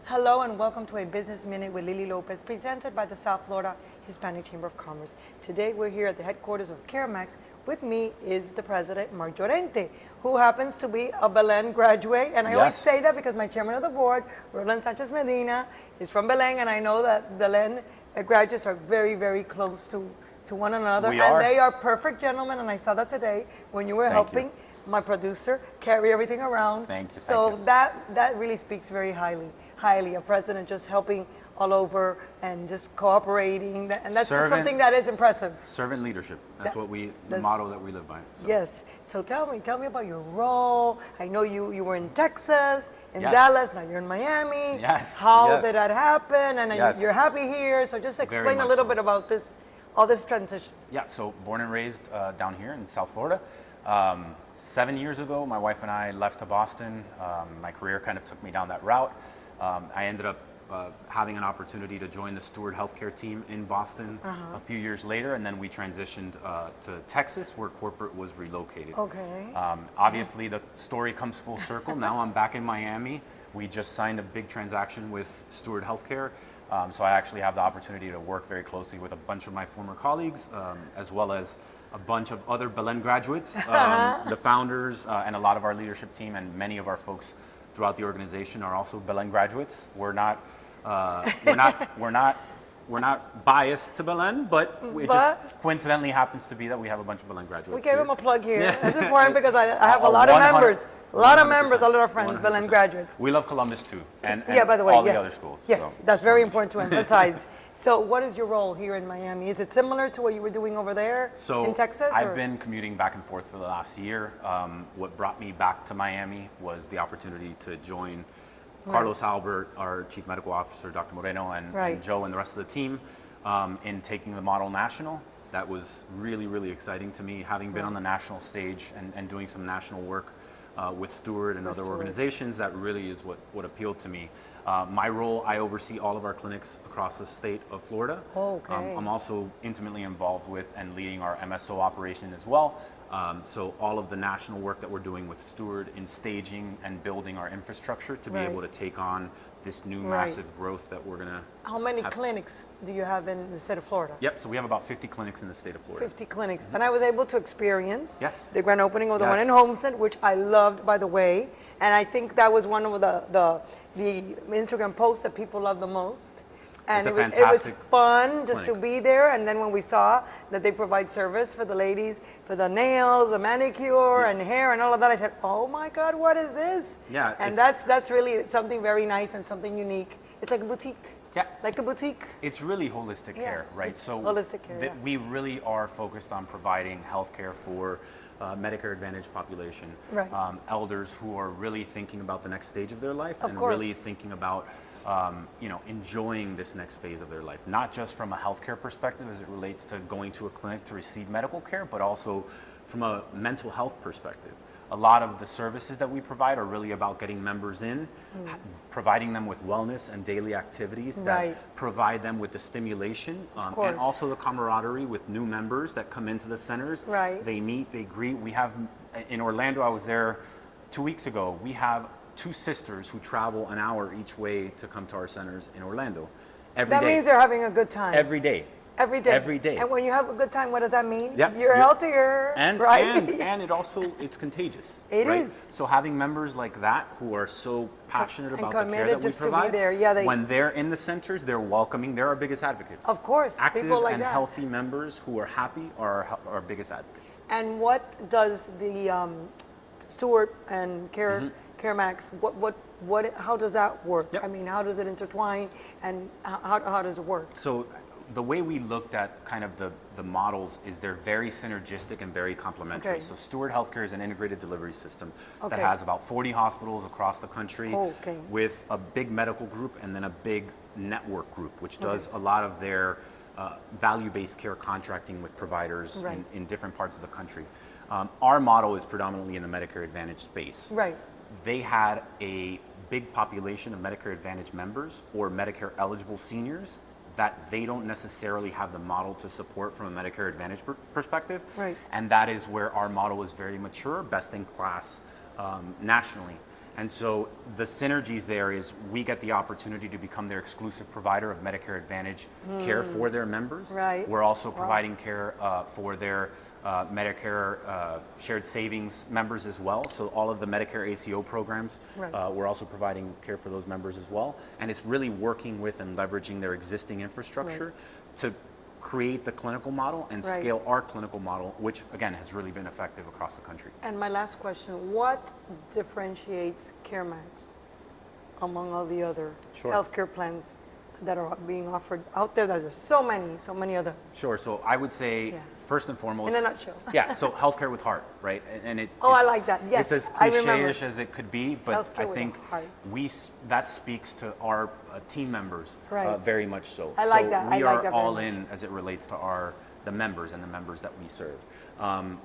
Hello and welcome to a Business Minute with Lily Lopez, presented by the South Florida Hispanic Chamber of Commerce. Today we're here at the headquarters of Caremax. With me is the president, Mark Llorente, who happens to be a Belen graduate. And I always say that because my chairman of the board, Roland Sanchez Medina, is from Belen, and I know that Belen graduates are very, very close to one another. They are perfect gentlemen, and I saw that today when you were helping my producer carry everything around. Thank you. So that really speaks very highly. A president just helping all over and just cooperating, and that's something that is impressive. Servant leadership. That's the motto that we live by. So. Yes. So tell me about your role. I know you were in Texas, in Dallas. Now you're in Miami. Yes. How did that happen? And you're happy here. So just explain a little bit about all this transition. Yeah. So born and raised down here in South Florida. 7 years ago, my wife and I left to Boston. My career kind of took me down that route. I ended up having an opportunity to join the Steward Healthcare team in Boston a few years later, and then we transitioned to Texas, where corporate was relocated. Okay. Obviously, the story comes full circle. Now I'm back in Miami. We just signed a big transaction with Steward Healthcare, so I actually have the opportunity to work very closely with a bunch of my former colleagues, as well as a bunch of other Belen graduates, the founders, and a lot of our leadership team, and many of our folks throughout the organization are also Belen graduates. We're not biased to Belen, but it just coincidentally happens to be that we have a bunch of Belen graduates. We gave him a plug here. That's important because I have a lot of members. A lot of our friends, 100%. Belen graduates. We love Columbus too, and by the way, all the other schools. Yes, so, that's very important to emphasize. So what is your role here in Miami? Is it similar to what you were doing over there in Texas? I've been commuting back and forth for the last year. What brought me back to Miami was the opportunity to join Carlos Albert, our Chief Medical Officer, Dr. Moreno, and Joe and the rest of the team in taking the model national. That was really, really exciting to me, having been on the national stage and doing some national work with Steward and other organizations. That really is what appealed to me. My role, I oversee all of our clinics across the state of Florida. I'm also intimately involved with and leading our MSO operation as well. So all of the national work that we're doing with Steward in staging and building our infrastructure to be able to take on this new massive growth that we're going to How many clinics do you have in the state of Florida? Yep, so we have about 50 clinics in the state of Florida. 50 clinics. And I was able to experience the grand opening of the one in Homestead, which I loved, by the way. And I think that was one of the Instagram posts that people love the most. And it was fun just to be there. And then when we saw that they provide service for the ladies, for the nails, the manicure and hair and all of that, I said, oh my God, what is this? Yeah. And that's really something very nice and something unique. It's like a boutique. Yeah. Like a boutique. It's really holistic care, right? So holistic care, we really are focused on providing healthcare for Medicare Advantage population, elders who are really thinking about the next stage of their life and really thinking about enjoying this next phase of their life, not just from a healthcare perspective as it relates to going to a clinic to receive medical care, but also from a mental health perspective. A lot of the services that we provide are really about getting members in, providing them with wellness and daily activities that provide them with the stimulation and also the camaraderie with new members that come into the centers. They meet, they greet. We have, in Orlando, I was there 2 weeks ago, we have 2 sisters who travel an hour each way to come to our centers in Orlando every day. That means they're having a good time. Every day. Every day. Every day. And when you have a good time, what does that mean? Yep. You're healthier, and it also, it's contagious. It is. So having members like that who are so passionate about the care that we provide, to be there. When they're in the centers, they're welcoming. They're our biggest advocates. Of course. Active people like and that. healthy members who are happy are our biggest advocates. And what does the Steward and Caremax, how does that work? I mean, how does it intertwine and how does it work? So the way we looked at kind of the models is they're very synergistic and very complementary. So Steward Healthcare is an integrated delivery system that has about 40 hospitals across the country with a big medical group and then a big network group, which does a lot of their value-based care contracting with providers in different parts of the country. Our model is predominantly in the Medicare Advantage space. They had a big population of Medicare Advantage members or Medicare eligible seniors that they don't necessarily have the model to support from a Medicare Advantage perspective. And that is where our model is very mature, best in class nationally. And so the synergies there is we get the opportunity to become their exclusive provider of Medicare Advantage care for their members. Right. We're also providing care for their Medicare shared savings members as well. So all of the Medicare ACO programs, we're also providing care for those members as well. And it's really working with and leveraging their existing infrastructure to create the clinical model and scale our clinical model, which again has really been effective across the country. And my last question, what differentiates Caremax among all the other healthcare plans that are being offered out there? There's so many other. Sure, so I would say first and foremost, in a nutshell. So healthcare with heart, right? And I like that. Yes, it's as cliche-ish as it could be, but healthcare I think that speaks to our team members very much so. I like that. We are all in as it relates to the members and the members that we serve.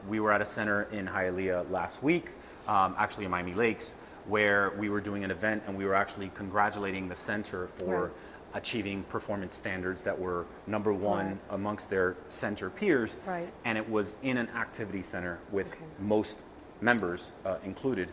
We were at a center in Hialeah last week, actually in Miami Lakes, where we were doing an event and we were actually congratulating the center for achieving performance standards that were number one amongst their center peers. And it was in an activity center with most members included.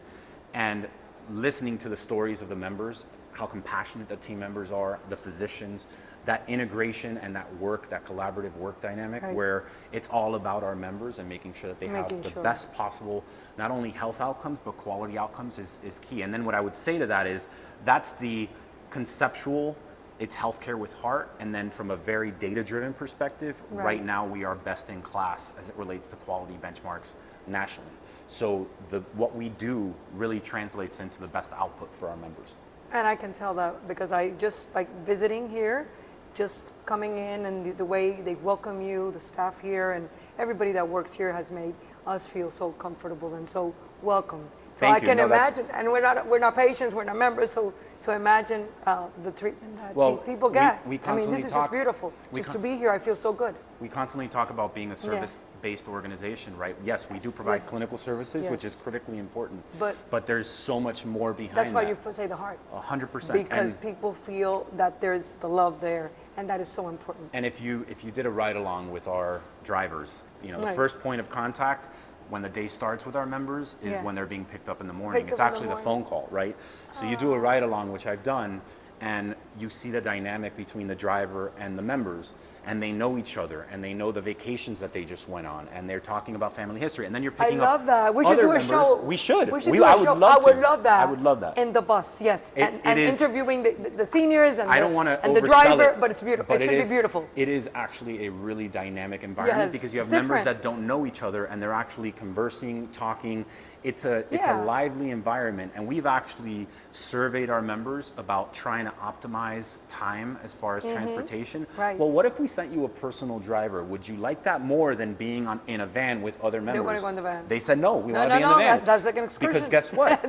And listening to the stories of the members, how compassionate the team members are, the physicians, that integration and that collaborative work dynamic where it's all about our members and making sure that they have the best possible, not only health outcomes, but quality outcomes is key. And then what I would say to that is, that's the conceptual, it's healthcare with heart, and then from a very data-driven perspective, right now we are best in class as it relates to quality benchmarks nationally. So what we do really translates into the best output for our members. And I can tell that because I just like visiting here, just coming in and the way they welcome you, the staff here and everybody that works here has made us feel so comfortable and so welcome. So I can imagine, and we're not patients, we're not members, so imagine the treatment that these people get. I mean, this is just beautiful. Just to be here, I feel so good. We constantly talk about being a service-based organization, right? Yes, we do provide clinical services, which is critically important, but there's so much more behind that. That's why you say the heart. 100%. Because people feel that there's the love there, and that is so important. And if you did a ride-along with our drivers, the first point of contact when the day starts with our members is when they're being picked up in the morning. It's actually the phone call, right? So you do a ride along, which I've done, and you see the dynamic between the driver and the members, and they know each other, and they know the vacations that they just went on, and they're talking about family history, and then you're picking up. I love that. We should do a show. We should. We should do a show. I would love that. I would love that. In the bus, yes, and interviewing the seniors and the driver, but it's beautiful. It should be beautiful. It is actually a really dynamic environment because you have members that don't know each other, and they're actually conversing, talking. It's a lively environment, and we've actually surveyed our members about trying to optimize time as far as transportation. Well, what if we sent you a personal driver? Would you like that more than being in a van with other members? They want to go in the van. They said no. We want to be in the van. That's like an excursion. Because guess what?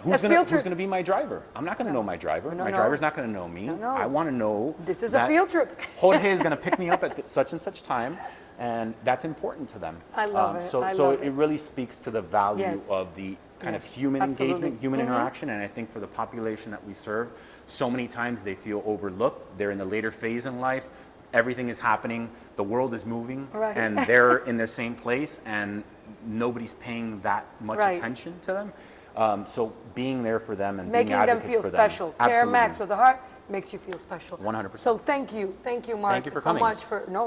Who's going to be my driver? I'm not going to know my driver. My driver's not going to know me. I want to know. This is a field trip. Jorge is going to pick me up at such and such time. And that's important to them. I love it. So it really speaks to the value of the kind of human engagement, human interaction. And I think for the population that we serve, so many times they feel overlooked. They're in the later phase in life. Everything is happening. The world is moving. And they're in the same place. And nobody's paying that much attention to them. So being there for them and being advocates for them. Making them feel special. Caremax with the heart makes you feel special. 100%. So thank you, Mark, thank you for coming.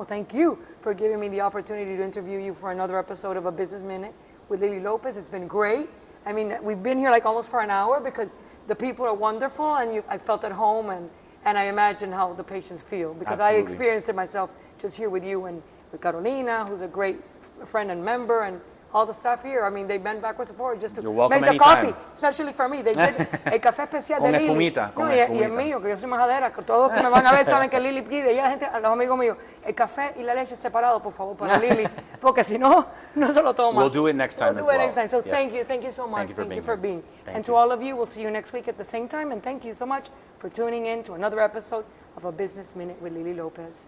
Thank you for giving me the opportunity to interview you for another episode of A Business Minute with Lily Lopez. It's been great. I mean, we've been here like almost for an hour because the people are wonderful, and I felt at home, and I imagine how the patients feel because I experienced it myself just here with you and with Carolina, who's a great friend and member, and all the staff here. I mean, they've been backwards and forwards just to make the coffee, especially for me. They did el café especial de Lili. Y el mío, que yo soy majadera, que todos que me van a ver saben que Lili pide, y la gente, a los amigos míos, el café y la leche separado, por favor, para Lili, porque si no, no se lo toma. We'll do it next time We'll do it next time. So thank you so much. Thank you for being. And to all of you, we'll see you next week at the same time, and thank you so much for tuning in to another episode of A Business Minute with Lily Lopez.